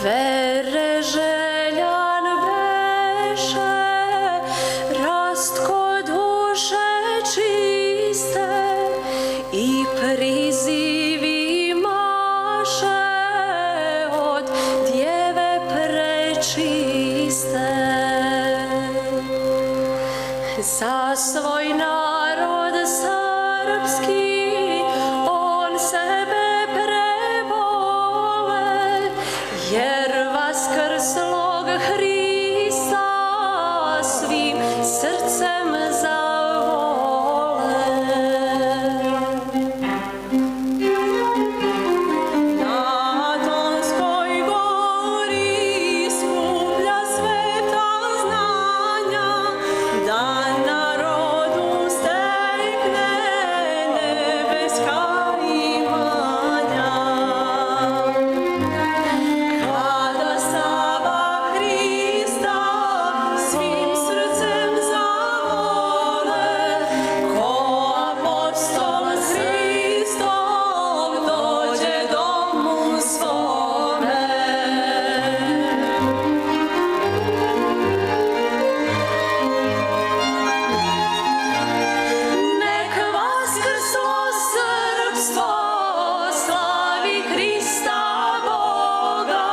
Vere željan beše, rastko duše čiste i prizivi maše od djeve prečiste. Za svoj narod srpski on sebe prebole, jer vaskrslog Hrista svim srcem zavole. Na Donskoj gori skuplja sveta znanja, da narodu stekne nebeska imanja. Kada slava Hrista svim srcem zavole, ko apostol Hristov dođe domu svome. Nek vaskrslo srpstvo slavi Hrista Boga,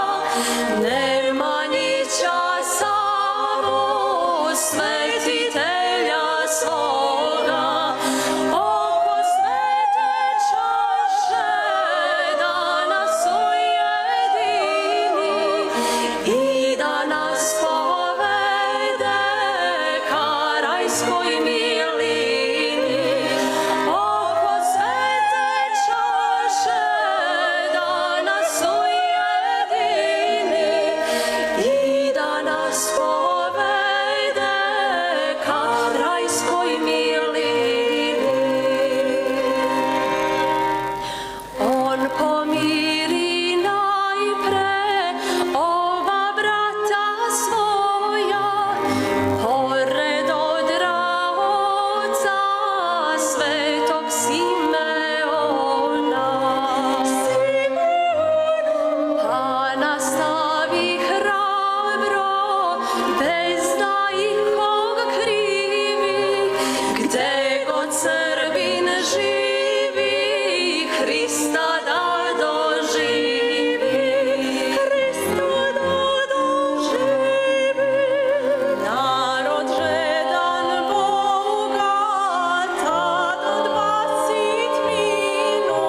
Nemanjića Savu, svetitelja svoga. Oko svete čaše da nas ujedini i da nas povede ka rajskoj milini. Oko svete čaše da nas ujedini i da nas povede ka rajskoj milini. On pomiri najpre oba brata svoja, pored odra oca svetog Simeona. Pa nastavi hrabro, bez da ikog krivi, gde god Srbin živi, Hrista da doživi. Hrista da doživi. Narod žedan Boga tad odbacit minu,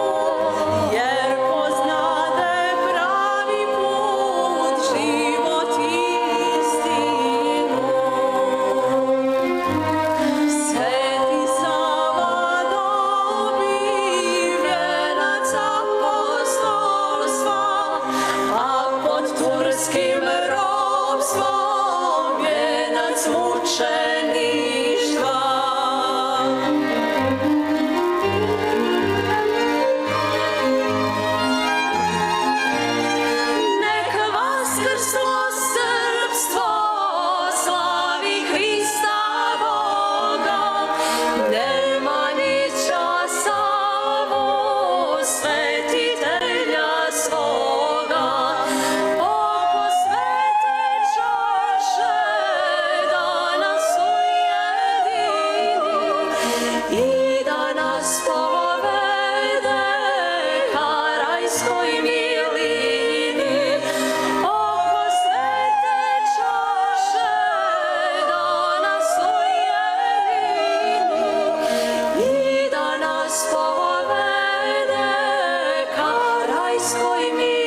jer poznade pravi put, život i istinu. Sveti Sava dobi vijenac apostolstva, a pod turskim ropstvom vijenac mučeništva. Nek vaskrslo srpstvo slavi Hrista Boga, Nemanjića Savu, svetitelja svoga. Oko svete čaše da nas ujedini i da nas povede ka rajskoj milini. Oko svete čaše da nas ujedini i da nas povede ka rajskoj milini.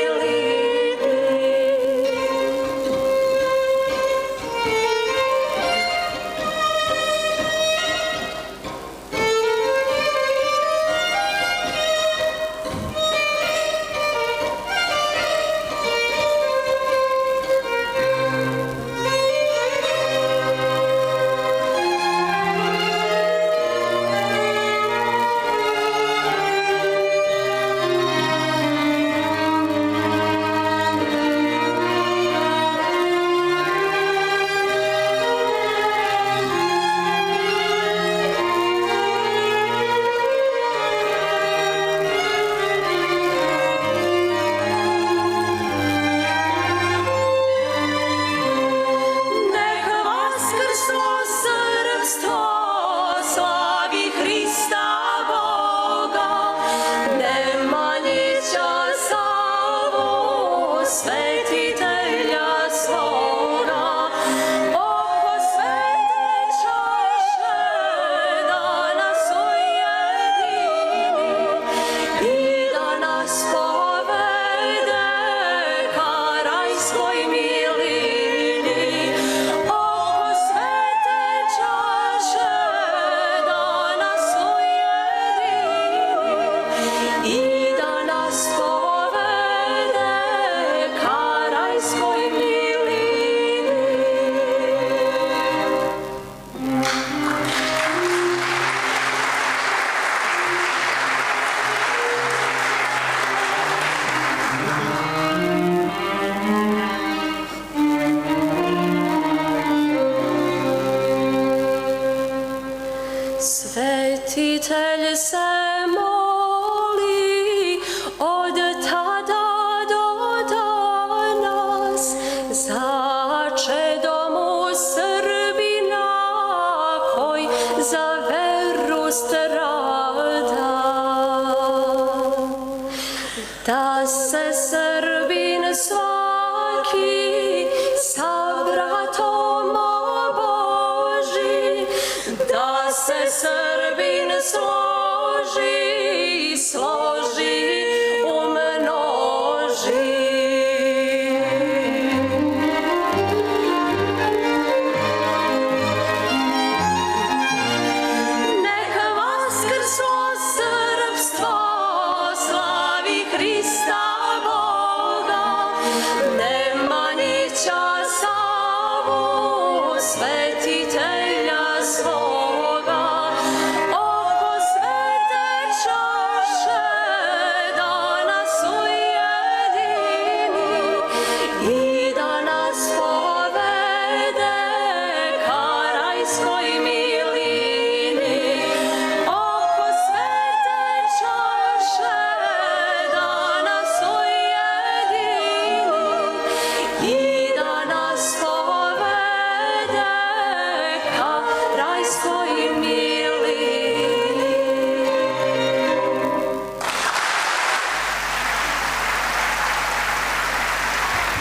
da se Srbin svaki